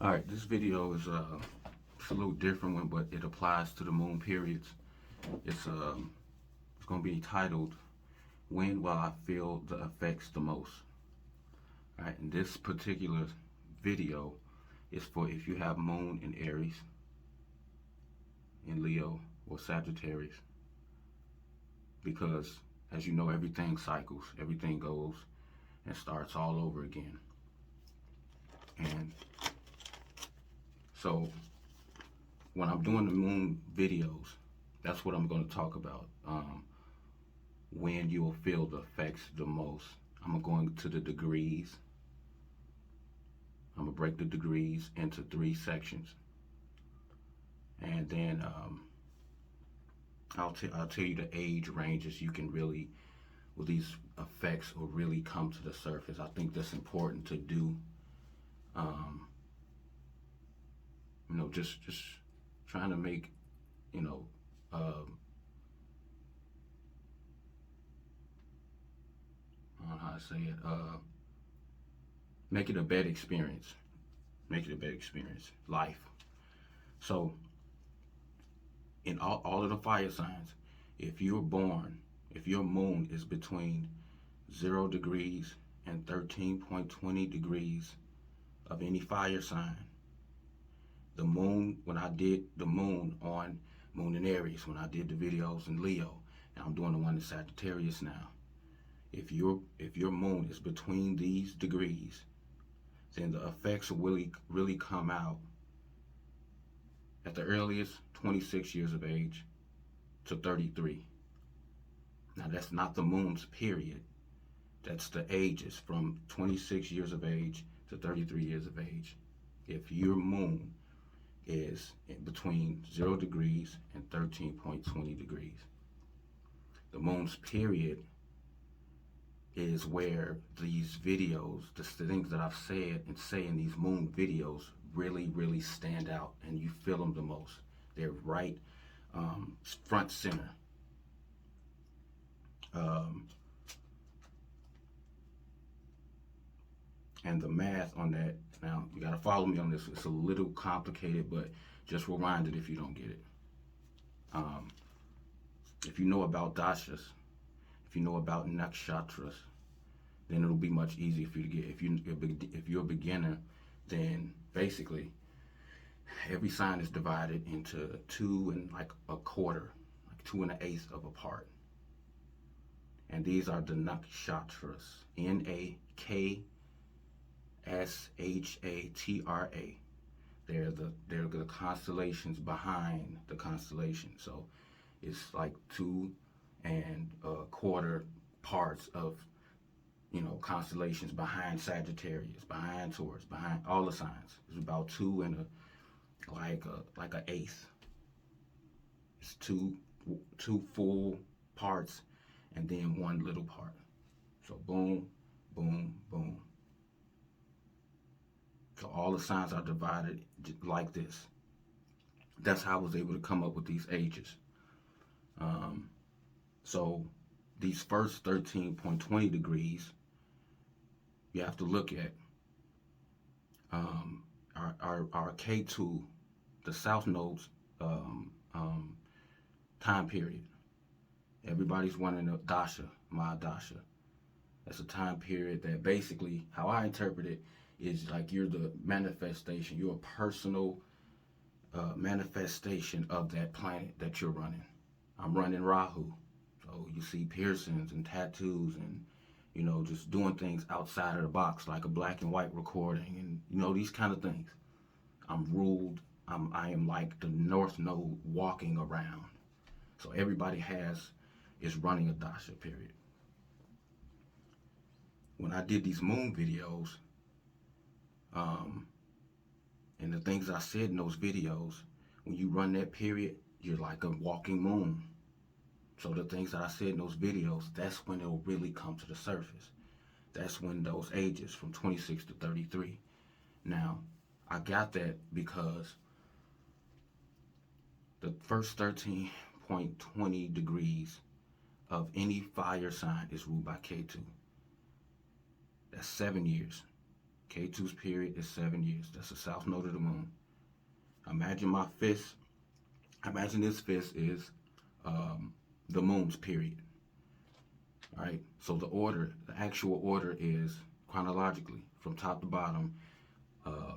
All right, this video is it's a little different one, but it applies to the moon periods. It's going to be titled "When Will I Feel the Effects the Most?" All right, and this particular video is for if you have moon in Aries, in Leo, or Sagittarius, because as you know, everything cycles, everything goes and starts all over again. And so when I'm doing the moon videos, that's what I'm going to talk about. When you'll feel the effects the most. I'm going to the degrees. I'm going to break the degrees into 3 sections. And then I'll tell you the age ranges you can really, well, these effects will really come to the surface. I think that's important to do. Just trying to make, you know, I don't know how to say it, make it a better experience. Make it a better experience. Life. So, in all of the fire signs, if you're born, if your moon is between 0 degrees and 13.20 degrees of any fire sign, the moon, when I did the moon on Moon in Aries, when I did the videos in Leo, and I'm doing the one in Sagittarius now, if your moon is between these degrees, then the effects will really come out at the earliest 26 years of age to 33. Now that's not the moon's period. That's the ages from 26 years of age to 33 years of age. If your moon is between 0 degrees and 13.20 degrees. The moon's period is where these videos, the things that I've said and say in these moon videos really stand out and you feel them the most. They're right front center. And the math on that, now you got to follow me on this. It's a little complicated, but just rewind it if you don't get it. If you know about dashas, if you know about nakshatras, then it'll be much easier for you to get. If you're a beginner, then basically every sign is divided into 2 and like a quarter, like 2 and an eighth of a part. And these are the nakshatras. Nakshatras. They're the constellations behind the constellation. So it's like 2 and a quarter parts of, constellations behind Sagittarius, behind Taurus, behind all the signs. It's about 2 and like an eighth. It's two full parts and then 1 little part. So boom, boom, boom. So all the signs are divided like this. That's how I was able to come up with these ages. So these first 13.20 degrees, you have to look at our K2, the South Node's time period. Everybody's wanting a dasha, my dasha. That's a time period that basically, how I interpret it, is like you're the manifestation. You're a personal manifestation of that planet that you're running. I'm running Rahu. So you see piercings and tattoos and, just doing things outside of the box, like a black and white recording and, these kind of things. I'm ruled. I am like the North Node walking around. So everybody is running a dasha period. When I did these moon videos, and the things I said in those videos, when you run that period, you're like a walking moon. So the things that I said in those videos, that's when it'll really come to the surface. That's when those ages from 26 to 33. Now, I got that because the first 13.20 degrees of any fire sign is ruled by K2. That's 7 years. K2's period is 7 years. That's the south node of the moon. Imagine my fist. Imagine this fist is the moon's period. All right. So the order, the actual order is chronologically from top to bottom.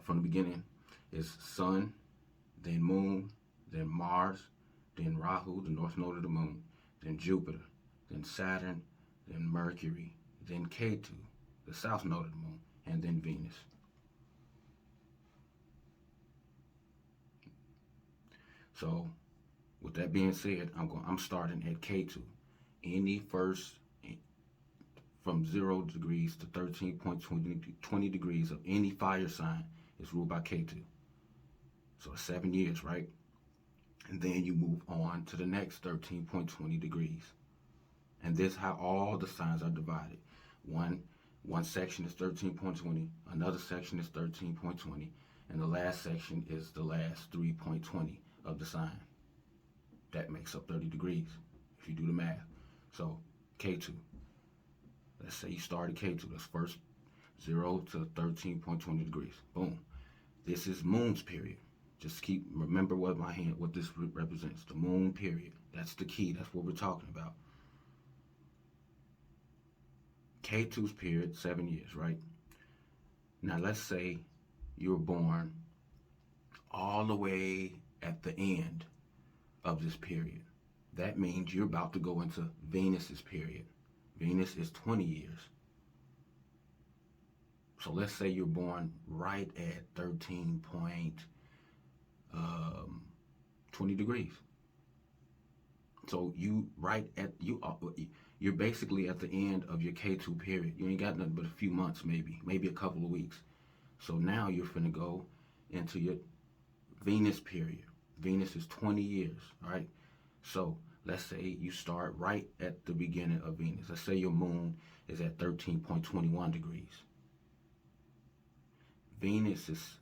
From the beginning is Sun, then Moon, then Mars, then Rahu, the north node of the moon, then Jupiter, then Saturn, then Mercury, then Ketu, the south node of the moon, and then Venus. So, with that being said, I'm starting at Ketu. Any first from 0 degrees to 13.20 degrees of any fire sign is ruled by Ketu. So 7 years, right? And then you move on to the next 13.20 degrees. And this is how all the signs are divided. One section is 13.20, another section is 13.20, and the last section is the last 3.20 of the sign. That makes up 30 degrees if you do the math. So Ketu. Let's say you start at Ketu. That's first 0 to 13.20 degrees. Boom. This is Moon's period. Just remember what this represents. The Moon period. That's the key. That's what we're talking about. Ketu's period, 7 years, right? Now let's say you were born all the way at the end of this period. That means you're about to go into Venus's period. Venus is 20 years. So let's say you're born right at 13.20 degrees. So you're basically at the end of your Ketu period. You ain't got nothing but a few months, maybe a couple of weeks. So now you're finna go into your Venus period. Venus is 20 years, all right? So let's say you start right at the beginning of Venus. Let's say your moon is at 13.21 degrees. Venus's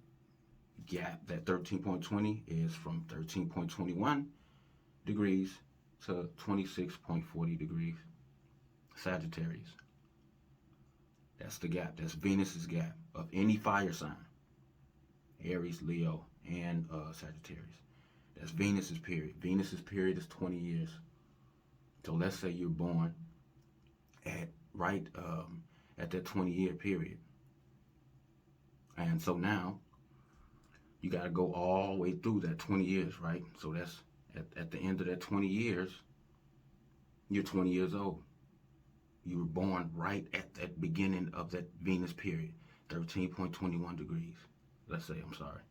gap, that 13.20, is from 13.21 degrees to 26.40 degrees. Sagittarius. That's the gap. That's Venus's gap of any fire sign. Aries, Leo, and Sagittarius. That's Venus's period. Venus's period is 20 years. So let's say you're born at that 20-year period. And so now you got to go all the way through that 20 years, right? So that's at the end of that 20 years, you're 20 years old. You were born right at that beginning of that Venus period, 13.21 degrees. Let's say, I'm sorry.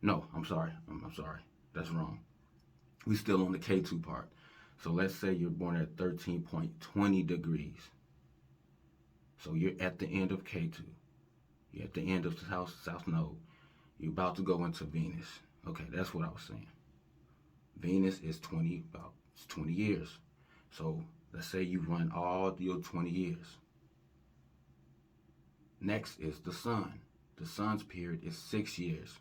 No, I'm sorry. I'm sorry. That's wrong. We still on the Ketu part. So let's say you're born at 13.20 degrees. So you're at the end of Ketu. You're at the end of the south node. You're about to go into Venus. Okay, that's what I was saying. Venus is 20 years. So let's say you run all your 20 years. Next is the sun. The sun's period is 6 years.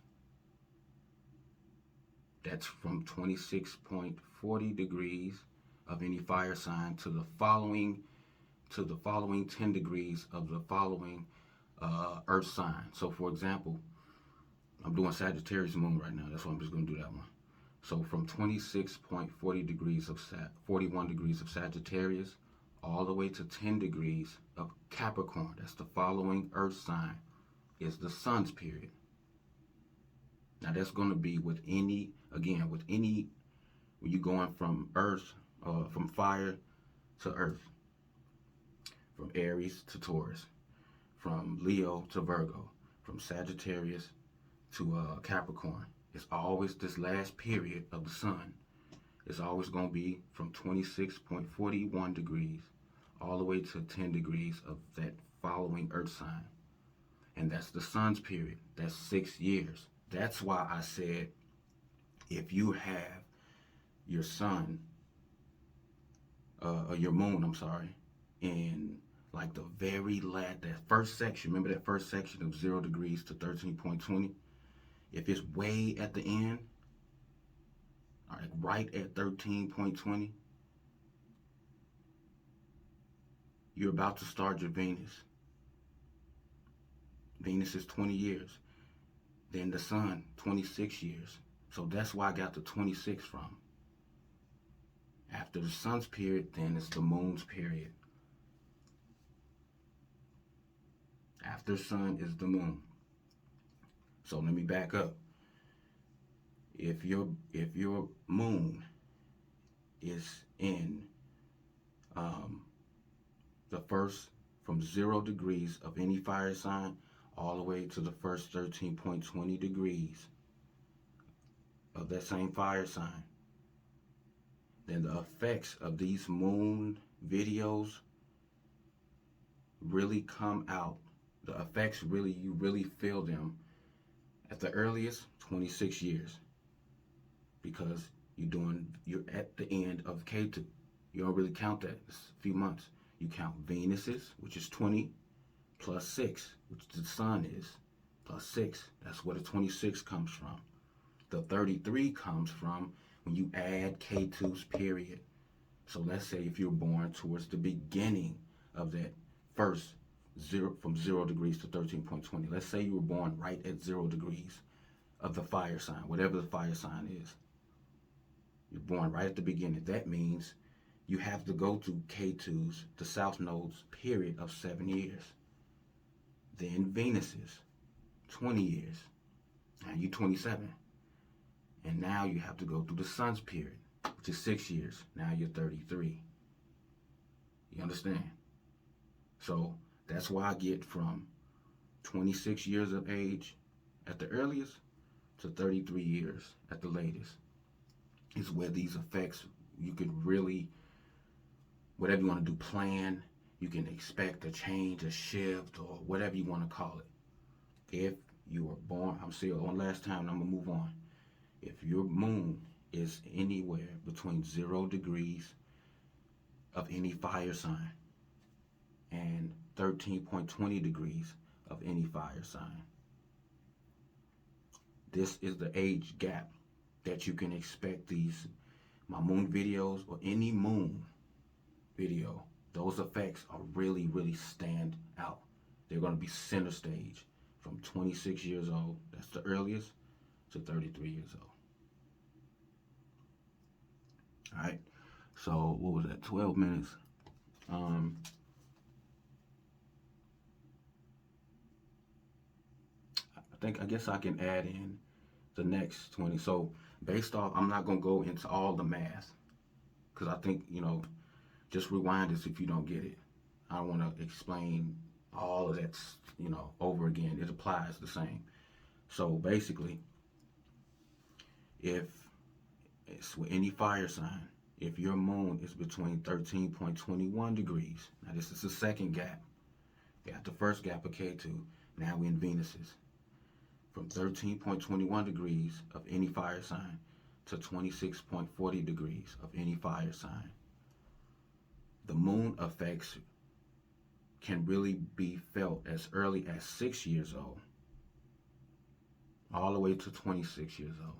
That's from 26.40 degrees of any fire sign to the following 10 degrees of the following earth sign. So for example, I'm doing Sagittarius moon right now. That's why I'm just going to do that one. So from 26.40 degrees of 41 degrees of Sagittarius all the way to 10 degrees of Capricorn, that's the following earth sign, is the sun's period. Now that's going to be when you're going from earth, from fire to earth, from Aries to Taurus, from Leo to Virgo, from Sagittarius to Capricorn. It's always this last period of the sun. It's always going to be from 26.41 degrees all the way to 10 degrees of that following earth sign. And that's the sun's period. That's 6 years. That's why I said if you have your sun, or your moon, I'm sorry, in like the very last, that first section, remember that first section of 0 degrees to 13.20? If it's way at the end, all right, right at 13.20, you're about to start your Venus. Venus is 20 years. Then the sun, 26 years. So that's why I got the 26 from. After the sun's period, then it's the moon's period. After sun is the moon. So let me back up. If your moon is in the first from 0 degrees of any fire sign all the way to the first 13.20 degrees of that same fire sign, then the effects of these moon videos really come out. The effects really, you really feel them at the earliest 26 years, because you're at the end of K2. You don't really count that. It's a few months. You count Venus's, which is 20, plus 6, which the sun is, plus 6. That's where the 26 comes from. The 33 comes from when you add K2's period. So let's say if you're born towards the beginning of that first from 0 degrees to 13.20. Let's say you were born right at 0 degrees of the fire sign, whatever the fire sign is. You're born right at the beginning. That means you have to go to K2's, the South Node's period of 7 years. Then Venus's, 20 years. Now you're 27. And now you have to go through the sun's period, which is 6 years. Now you're 33. You understand? So that's why I get from 26 years of age at the earliest to 33 years at the latest. Is where these effects, you could really, whatever you want to do, plan, you can expect a change, a shift, or whatever you want to call it. If you were born, I'm saying one last time, and I'm going to move on. If your moon is anywhere between 0 degrees of any fire sign and 13.20 degrees of any fire sign, this is the age gap that you can expect my moon videos or any moon video. Those effects are really, really stand out. They're going to be center stage from 26 years old, that's the earliest, to 33 years old. All right, so what was that, 12 minutes? I guess I can add in the next 20. So based off, I'm not going to go into all the math, because I think, just rewind this if you don't get it. I don't want to explain all of that, over again. It applies the same. So basically, if it's with any fire sign, if your moon is between 13.21 degrees, now this is the second gap. We got the first gap of K2, now we're in Venus's. From 13.21 degrees of any fire sign to 26.40 degrees of any fire sign. The moon effects can really be felt as early as 6 years old, all the way to 26 years old.